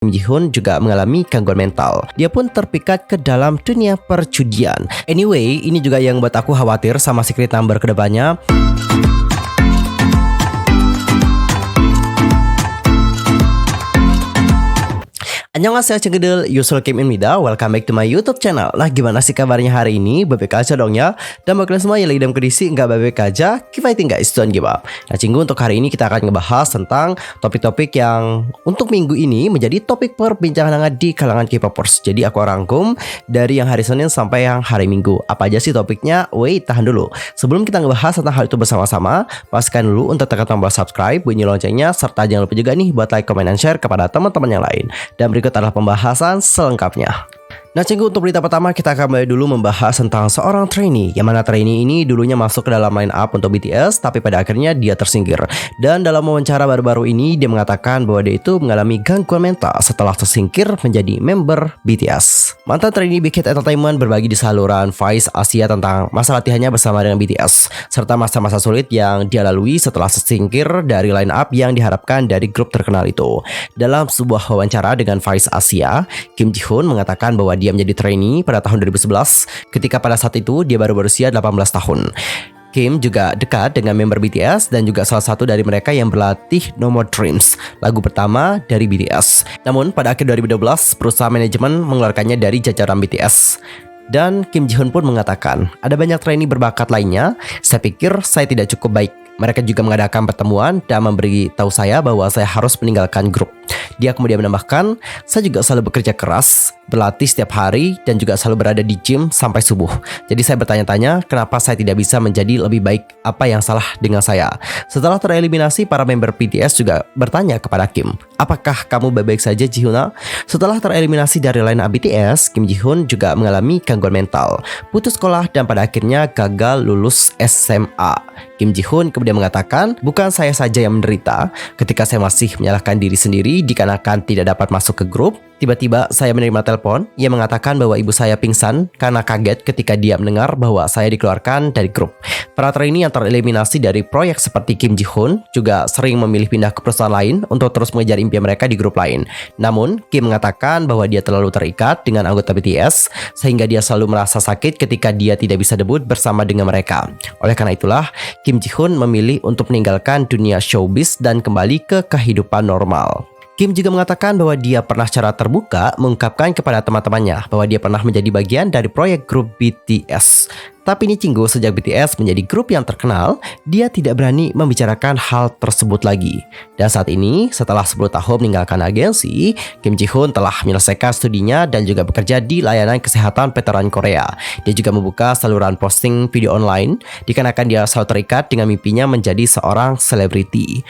Kim Ji-hoon juga mengalami gangguan mental. Dia pun terpikat ke dalam dunia perjudian. Anyway, ini juga yang buat aku khawatir sama Secret Number kedepannya. Annyeonghaseyo cengkedel, Yusul Kim Inmida, welcome back to my YouTube channel. Lah gimana sih kabarnya hari ini? Baik aja dong ya. Dan bagi kalian semua yang lagi dalam kondisi nggak baik aja, keep fighting guys, don't give up. Nah cinggu, untuk hari ini kita akan ngebahas tentang topik-topik yang untuk minggu ini menjadi topik perbincangan hangat di kalangan K-popers. Jadi aku rangkum dari yang hari Senin sampai yang hari Minggu. Apa aja sih topiknya? Wait, tahan dulu. Sebelum kita ngebahas tentang hal itu bersama-sama, pastikan dulu untuk tekan tombol subscribe, bunyi loncengnya, serta jangan lupa juga nih buat like, comment, dan share kepada teman-teman yang lain. Dan berikut adalah pembahasan selengkapnya. Nah cenggu, untuk berita pertama kita akan mulai dulu membahas tentang seorang trainee, yang mana trainee ini dulunya masuk ke dalam line up untuk BTS, tapi pada akhirnya dia tersingkir. Dan dalam wawancara baru-baru ini dia mengatakan bahwa dia itu mengalami gangguan mental setelah tersingkir menjadi member BTS. Mantan trainee Big Hit Entertainment berbagi di saluran Vice Asia tentang masa latihannya bersama dengan BTS, serta masa-masa sulit yang dia lalui setelah tersingkir dari line up yang diharapkan dari grup terkenal itu. Dalam sebuah wawancara dengan Vice Asia, Kim Ji-hoon mengatakan bahwa dia menjadi trainee pada tahun 2011 ketika pada saat itu dia baru berusia 18 tahun. Kim juga dekat dengan member BTS dan juga salah satu dari mereka yang berlatih No More Dreams, lagu pertama dari BTS. Namun pada akhir 2012 perusahaan manajemen mengeluarkannya dari jajaran BTS. Dan Kim Ji-hoon pun mengatakan, ada banyak trainee berbakat lainnya, saya pikir saya tidak cukup baik. Mereka juga mengadakan pertemuan dan memberi tahu saya bahwa saya harus meninggalkan grup. Dia kemudian menambahkan, saya juga selalu bekerja keras, berlatih setiap hari, dan juga selalu berada di gym sampai subuh. Jadi saya bertanya-tanya, kenapa saya tidak bisa menjadi lebih baik? Apa yang salah dengan saya? Setelah tereliminasi, para member BTS juga bertanya kepada Kim, apakah kamu baik-baik saja, Ji-hoon? Setelah tereliminasi dari line up BTS, Kim Ji-hoon juga mengalami gangguan mental, putus sekolah, dan pada akhirnya gagal lulus SMA. Kim Ji-hoon kemudian mengatakan, bukan saya saja yang menderita. Ketika saya masih menyalahkan diri sendiri dikarenakan tidak dapat masuk ke grup, tiba-tiba saya menerima telepon yang mengatakan bahwa ibu saya pingsan karena kaget ketika dia mendengar bahwa saya dikeluarkan dari grup. Para trainee yang tereliminasi dari proyek seperti Kim Ji-hoon juga sering memilih pindah ke perusahaan lain untuk terus mengejar impian mereka di grup lain. Namun, Kim mengatakan bahwa dia terlalu terikat dengan anggota BTS sehingga dia selalu merasa sakit ketika dia tidak bisa debut bersama dengan mereka. Oleh karena itulah, Kim Ji-hoon memilih untuk meninggalkan dunia showbiz dan kembali ke kehidupan normal. Kim juga mengatakan bahwa dia pernah secara terbuka mengungkapkan kepada teman-temannya bahwa dia pernah menjadi bagian dari proyek grup BTS. Tapi ini cinggu, sejak BTS menjadi grup yang terkenal, dia tidak berani membicarakan hal tersebut lagi. Dan saat ini, setelah 10 tahun meninggalkan agensi, Kim Ji-hoon telah menyelesaikan studinya dan juga bekerja di layanan kesehatan veteran Korea. Dia juga membuka saluran posting video online, dikarenakan dia selalu terikat dengan mimpinya menjadi seorang selebriti.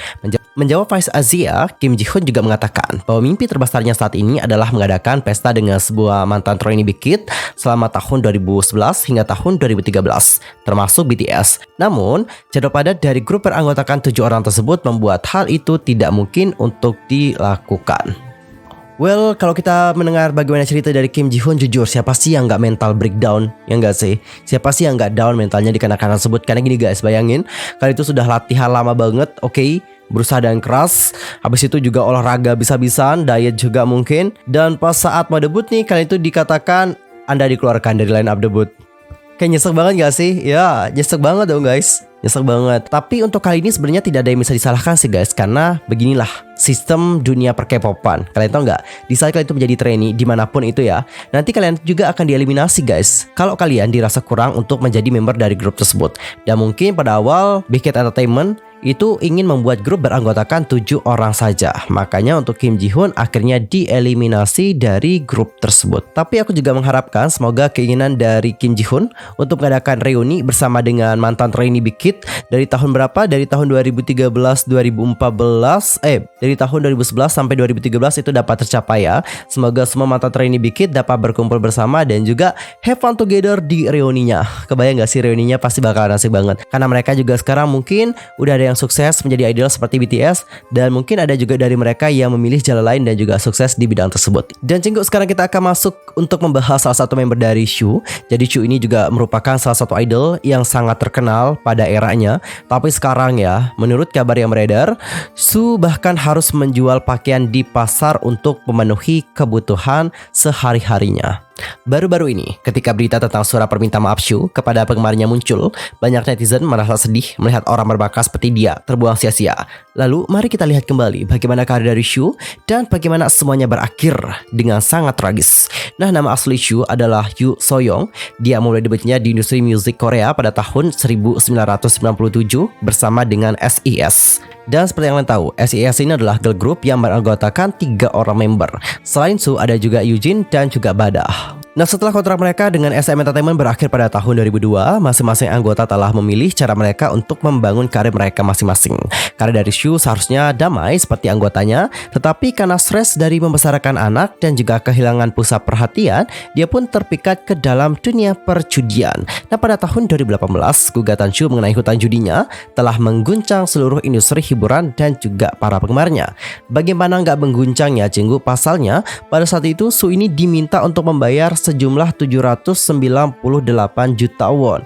Menjawab Vice Asia, Kim Ji-hoon juga mengatakan bahwa mimpi terbesarnya saat ini adalah mengadakan pesta dengan sebuah mantan trainee Big Hit selama tahun 2011 hingga tahun 2013, termasuk BTS. Namun, jadwal padat dari grup beranggotakan 7 orang tersebut membuat hal itu tidak mungkin untuk dilakukan. Well, kalau kita mendengar bagaimana cerita dari Kim Ji-hoon, jujur siapa sih yang gak mental breakdown? Ya gak sih? Siapa sih yang gak down mentalnya dikarenakan tersebut? Karena gini guys, bayangin kali itu sudah latihan lama banget, oke? Berusaha dan keras, habis itu juga olahraga bisa-bisan, diet juga mungkin. Dan pas saat mau debut nih, kali itu dikatakan Anda dikeluarkan dari line up debut. Kayak nyesek banget gak sih? Ya, nyesek banget dong guys. Nyesek banget. Tapi untuk kali ini sebenarnya tidak ada yang bisa disalahkan sih guys, karena beginilah sistem dunia per-K-popan. Kalian tahu nggak? Di saat kalian itu menjadi trainee dimanapun itu ya, nanti kalian juga akan dieliminasi guys kalau kalian dirasa kurang untuk menjadi member dari grup tersebut. Dan mungkin pada awal Big Hit Entertainment itu ingin membuat grup beranggotakan 7 orang saja. Makanya untuk Kim Ji-hoon akhirnya dieliminasi dari grup tersebut. Tapi aku juga mengharapkan semoga keinginan dari Kim Ji-hoon untuk mengadakan reuni bersama dengan mantan trainee Big Hit dari tahun berapa? Dari tahun 2013, 2014, dari tahun 2011 sampai 2013 itu dapat tercapai ya. Semoga semua mantan trainee Big Hit dapat berkumpul bersama dan juga have fun together di reuninya. Kebayang gak sih reuninya pasti bakalan asik banget. Karena mereka juga sekarang mungkin udah ada yang sukses menjadi idol seperti BTS, dan mungkin ada juga dari mereka yang memilih jalan lain dan juga sukses di bidang tersebut. Dan cinggu, sekarang kita akan masuk untuk membahas salah satu member dari Shu. Jadi Shu ini juga merupakan salah satu idol yang sangat terkenal pada eranya. Tapi sekarang ya, menurut kabar yang beredar, Shu bahkan harus harus menjual pakaian di pasar untuk memenuhi kebutuhan sehari-harinya. Baru-baru ini, ketika berita tentang surat permintaan maaf Shu kepada penggemarnya muncul, banyak netizen merasa sedih melihat orang berbakat seperti dia terbuang sia-sia. Lalu, mari kita lihat kembali bagaimana karir dari Shu dan bagaimana semuanya berakhir dengan sangat tragis. Nah, nama asli Shu adalah Yoo So-young. Dia mulai debutnya di industri musik Korea pada tahun 1997 bersama dengan SES. Dan seperti yang kalian tahu, SES ini adalah girl group yang beranggotakan 3 orang member. Selain Soo, ada juga Eugene dan juga Bada. Nah, setelah kontrak mereka dengan SM Entertainment berakhir pada tahun 2002, masing-masing anggota telah memilih cara mereka untuk membangun karir mereka masing-masing. Karir dari Shu seharusnya damai seperti anggotanya, tetapi karena stres dari membesarkan anak dan juga kehilangan pusat perhatian, dia pun terpikat ke dalam dunia perjudian. Nah, pada tahun 2018, gugatan Shu mengenai hutang judinya telah mengguncang seluruh industri hiburan dan juga para penggemarnya. Bagaimana nggak mengguncangnya, Cinggu? Pasalnya, pada saat itu Shu ini diminta untuk membayar sejumlah 798 juta won.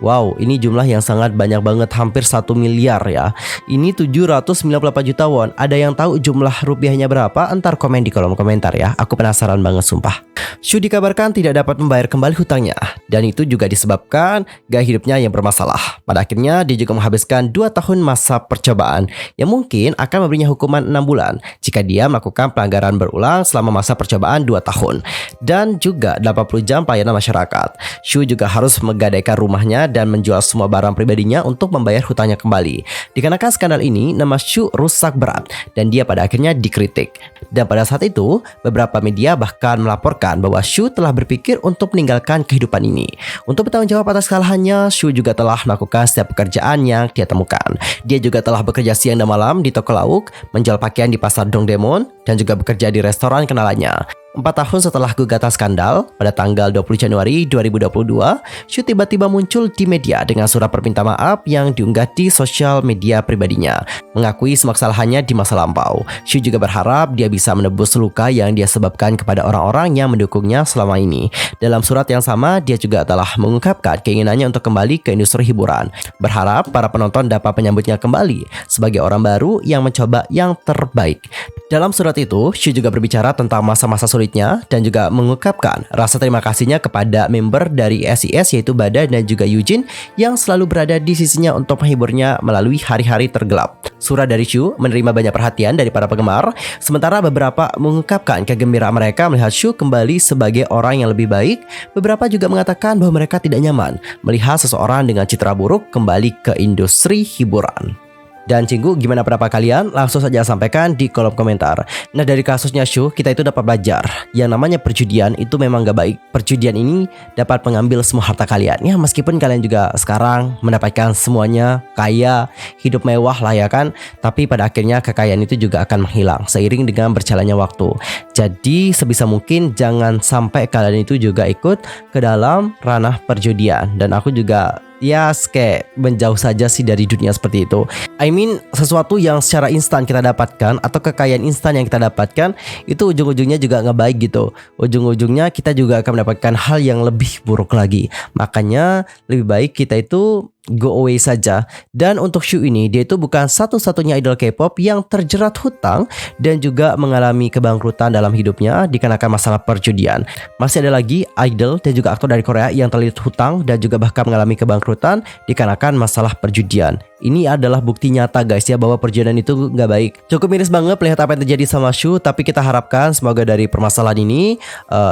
Wow, ini jumlah yang sangat banyak banget, hampir 1 miliar ya. Ini 798 juta won. Ada yang tahu jumlah rupiahnya berapa? Entar komen di kolom komentar ya. Aku penasaran banget sumpah. Shu dikabarkan tidak dapat membayar kembali hutangnya, dan itu juga disebabkan gaya hidupnya yang bermasalah. Pada akhirnya dia juga menghabiskan 2 tahun masa percobaan yang mungkin akan memberinya hukuman 6 bulan jika dia melakukan pelanggaran berulang selama masa percobaan 2 tahun, dan juga 80 jam pelayanan masyarakat. Shu juga harus menggadaikan rumahnya dan menjual semua barang pribadinya untuk membayar hutangnya kembali. Dikarenakan skandal ini, nama Shu rusak berat dan dia pada akhirnya dikritik. Dan pada saat itu, beberapa media bahkan melaporkan bahwa Shu telah berpikir untuk meninggalkan kehidupan ini. Untuk bertanggung jawab atas kesalahannya, Shu juga telah melakukan setiap pekerjaan yang dia temukan. Dia juga telah bekerja siang dan malam di toko lauk, menjual pakaian di pasar Dongdaemun, dan juga bekerja di restoran kenalannya. 4 tahun setelah gugatan skandal, pada tanggal 20 Januari 2022, Shu tiba-tiba muncul di media dengan surat permintaan maaf yang diunggah di sosial media pribadinya, mengakui semua kesalahannya di masa lampau. Shu juga berharap dia bisa menebus luka yang dia sebabkan kepada orang-orang yang mendukungnya selama ini. Dalam surat yang sama, dia juga telah mengungkapkan keinginannya untuk kembali ke industri hiburan, berharap para penonton dapat menyambutnya kembali sebagai orang baru yang mencoba yang terbaik. Dalam surat itu, Shu juga berbicara tentang masa-masa sulitnya dan juga mengungkapkan rasa terima kasihnya kepada member dari SES yaitu Bada dan juga Eugene yang selalu berada di sisinya untuk menghiburnya melalui hari-hari tergelap. Surat dari Shu menerima banyak perhatian dari para penggemar, sementara beberapa mengungkapkan kegembiraan mereka melihat Shu kembali sebagai orang yang lebih baik. Beberapa juga mengatakan bahwa mereka tidak nyaman melihat seseorang dengan citra buruk kembali ke industri hiburan. Dan Cinggu, gimana pendapat kalian? Langsung saja sampaikan di kolom komentar. Nah, dari kasusnya Shu, kita itu dapat belajar yang namanya perjudian itu memang gak baik. Perjudian ini dapat mengambil semua harta kalian. Ya, meskipun kalian juga sekarang mendapatkan semuanya, kaya, hidup mewah lah ya kan, tapi pada akhirnya kekayaan itu juga akan menghilang seiring dengan berjalannya waktu. Jadi sebisa mungkin jangan sampai kalian itu juga ikut ke dalam ranah perjudian. Dan aku juga kayak menjauh saja sih dari dunia seperti itu. I mean, sesuatu yang secara instan kita dapatkan atau kekayaan instan yang kita dapatkan itu ujung-ujungnya juga nggak baik gitu. Ujung-ujungnya kita juga akan mendapatkan hal yang lebih buruk lagi. Makanya lebih baik kita itu go away saja. Dan untuk Shu ini, dia itu bukan satu-satunya idol K-pop yang terjerat hutang dan juga mengalami kebangkrutan dalam hidupnya dikarenakan masalah perjudian. Masih ada lagi idol dan juga aktor dari Korea yang terlilit hutang dan juga bahkan mengalami kebangkrutan dikarenakan masalah perjudian. Ini adalah bukti nyata guys ya bahwa perjudian itu nggak baik. Cukup miris banget melihat apa yang terjadi sama Shu, tapi kita harapkan semoga dari permasalahan ini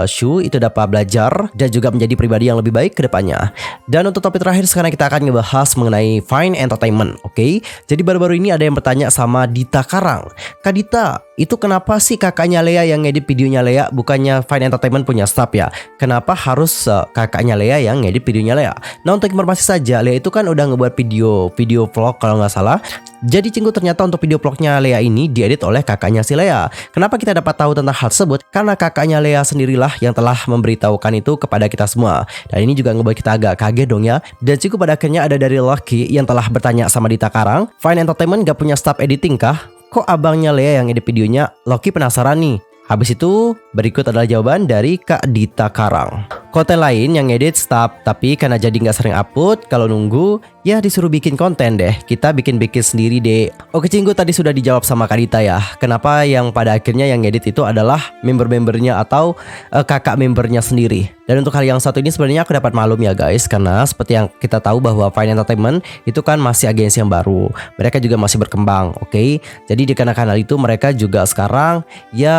Shu itu dapat belajar dan juga menjadi pribadi yang lebih baik ke depannya. Dan untuk topik terakhir sekarang kita akan ngebahas mengenai Fine Entertainment. Oke? Jadi baru-baru ini ada yang bertanya sama Dita Karang. Kak Dita, itu kenapa sih kakaknya Lea yang ngedit videonya Lea, bukannya Fine Entertainment punya staff ya? Kenapa harus kakaknya Lea yang ngedit videonya Lea? Nah, untuk informasi saja, Lea itu kan udah ngebuat video vlog kalau nggak salah. Jadi Cinggu, ternyata untuk video vlognya Lea ini diedit oleh kakaknya si Lea. Kenapa kita dapat tahu tentang hal tersebut? Karena kakaknya Lea sendirilah yang telah memberitahukan itu kepada kita semua. Dan ini juga ngebuat kita agak kaget dong ya. Dan Cinggu, pada akhirnya ada dari Lucky yang telah bertanya sama Dita Karang, Fine Entertainment gak punya staff editing kah? Kok abangnya Lea yang edit videonya? Lucky penasaran nih. Habis itu berikut adalah jawaban dari Kak Dita Karang. Konten lain yang ngedit staff, tapi karena jadi nggak sering upload, kalau nunggu ya disuruh bikin konten deh. Kita bikin-bikin sendiri deh. Oke Cinggu, tadi sudah dijawab sama Kadita ya. Kenapa yang pada akhirnya yang edit itu adalah member-membernya atau kakak membernya sendiri. Dan untuk hal yang satu ini sebenarnya aku dapat maklum ya guys, karena seperti yang kita tahu bahwa Fine Entertainment itu kan masih agensi yang baru. Mereka juga masih berkembang, oke? Jadi dikarenakan hal itu mereka juga sekarang ya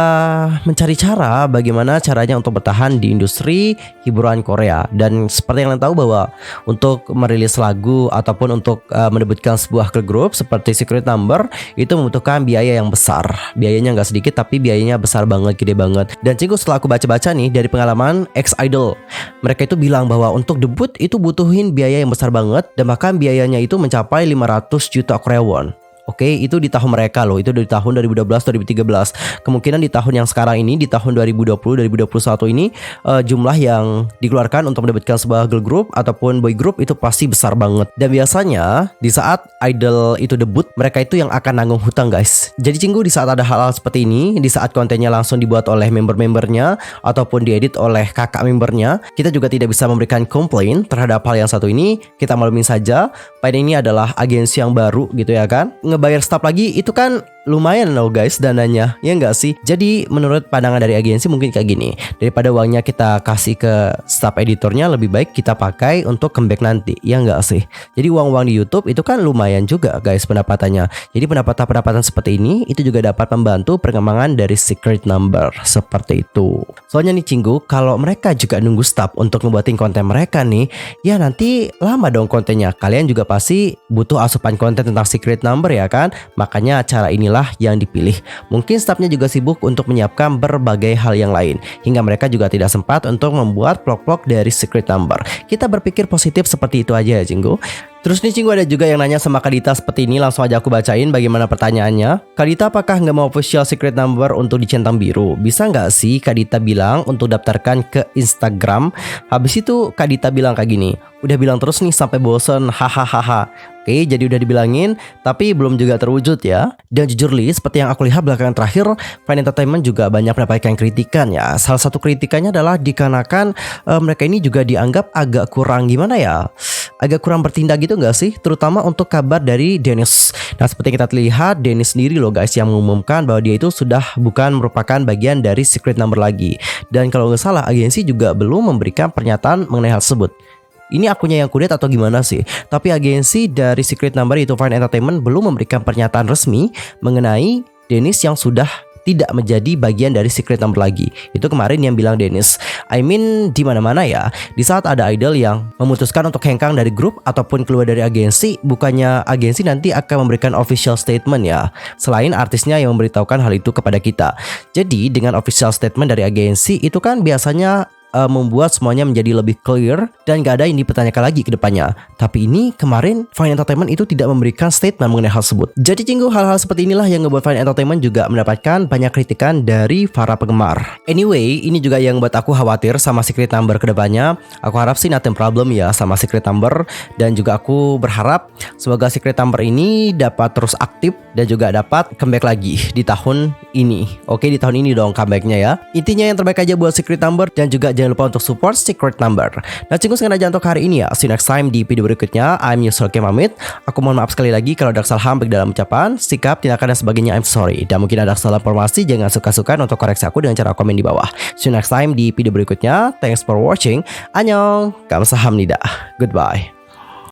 mencari cara bagaimana caranya untuk bertahan di industri hiburan Korea. Dan seperti yang kalian tahu bahwa untuk merilis lagu ataupun untuk mendebutkan sebuah girl group seperti Secret Number itu membutuhkan biaya yang besar. Biayanya nggak sedikit tapi biayanya besar banget, gede banget. Dan Cinggu, setelah aku baca-baca nih dari pengalaman ex-idol, mereka itu bilang bahwa untuk debut itu butuhin biaya yang besar banget dan bahkan biayanya itu mencapai 500 juta Korea won. Oke, itu di tahun mereka loh, itu dari tahun 2012-2013. Kemungkinan di tahun yang sekarang ini, di tahun 2020-2021 ini jumlah yang dikeluarkan untuk mendapatkan sebuah girl group ataupun boy group itu pasti besar banget. Dan biasanya di saat idol itu debut, mereka itu yang akan nanggung hutang guys. Jadi Cinggu, di saat ada hal-hal seperti ini, di saat kontennya langsung dibuat oleh member-membernya ataupun diedit oleh kakak membernya, kita juga tidak bisa memberikan komplain terhadap hal yang satu ini. Kita maklumin saja, Fine ini adalah agensi yang baru gitu ya kan. Ngebayar staff lagi itu kan lumayan loh guys dananya, ya nggak sih? Jadi menurut pandangan dari agensi mungkin kayak gini, daripada uangnya kita kasih ke staff editornya, lebih baik kita pakai untuk comeback nanti, ya nggak sih? Jadi uang-uang di YouTube itu kan lumayan juga guys pendapatannya. Jadi pendapatan-pendapatan seperti ini itu juga dapat membantu perkembangan dari Secret Number seperti itu. Soalnya nih Cinggu, kalau mereka juga nunggu staff untuk ngebuatin konten mereka nih, ya nanti lama dong kontennya. Kalian juga pasti butuh asupan konten tentang Secret Number ya kan? Makanya cara inilah yang dipilih. Mungkin stafnya juga sibuk untuk menyiapkan berbagai hal yang lain, hingga mereka juga tidak sempat untuk membuat vlog-vlog dari Secret Number. Kita berpikir positif seperti itu aja ya Cinggu. Terus nih Cinggu, ada juga yang nanya sama Kadita seperti ini, langsung aja aku bacain bagaimana pertanyaannya. Kadita, apakah nggak mau official Secret Number untuk di centang biru? Bisa nggak sih Kadita bilang untuk daftarkan ke Instagram? Habis itu Kadita bilang kayak gini, udah bilang terus nih sampai bosen, hahaha. Oke, jadi udah dibilangin, tapi belum juga terwujud ya. Dan jujur li, seperti yang aku lihat belakangan terakhir, Fine Entertainment juga banyak mendapatkan kritikan ya. Salah satu kritikannya adalah dikarenakan mereka ini juga dianggap agak kurang gimana ya, agak kurang bertindak gitu nggak sih? Terutama untuk kabar dari Dennis. Nah seperti kita lihat, Dennis sendiri loh guys yang mengumumkan bahwa dia itu sudah bukan merupakan bagian dari Secret Number lagi. Dan kalau nggak salah, agensi juga belum memberikan pernyataan mengenai hal tersebut. Ini akunnya yang kudet atau gimana sih? Tapi agensi dari Secret Number itu Fine Entertainment belum memberikan pernyataan resmi mengenai Dennis yang sudah tidak menjadi bagian dari Secret Number lagi. Itu kemarin yang bilang Dennis. I mean di mana-mana ya. Di saat ada idol yang memutuskan untuk hengkang dari grup ataupun keluar dari agensi, bukannya agensi nanti akan memberikan official statement ya, selain artisnya yang memberitahukan hal itu kepada kita. Jadi dengan official statement dari agensi itu kan biasanya membuat semuanya menjadi lebih clear dan gak ada yang dipertanyakan lagi ke depannya. Tapi ini kemarin Fine Entertainment itu tidak memberikan statement mengenai hal tersebut. Jadi Cinggu, hal-hal seperti inilah yang ngebuat Fine Entertainment juga mendapatkan banyak kritikan dari para penggemar. Anyway, ini juga yang buat aku khawatir sama Secret Number ke depannya. Aku harap sih nothing problem ya sama Secret Number, dan juga aku berharap semoga Secret Number ini dapat terus aktif dan juga dapat comeback lagi di tahun ini. Oke, di tahun ini dong comebacknya ya. Intinya yang terbaik aja buat Secret Number, dan juga jangan lupa untuk support Secret Number. Nah Cinggu, sekian aja untuk hari ini ya. See you next time di video berikutnya. I'm Yusuf Kim pamit. Aku mohon maaf sekali lagi kalau ada kesalahan baik dalam ucapan, sikap, tindakan dan sebagainya. I'm sorry. Dan mungkin ada kesalahan informasi, jangan suka-suka untuk koreksi aku dengan cara komen di bawah. See you next time di video berikutnya. Thanks for watching. Annyeong. Kamsahamnida. Goodbye.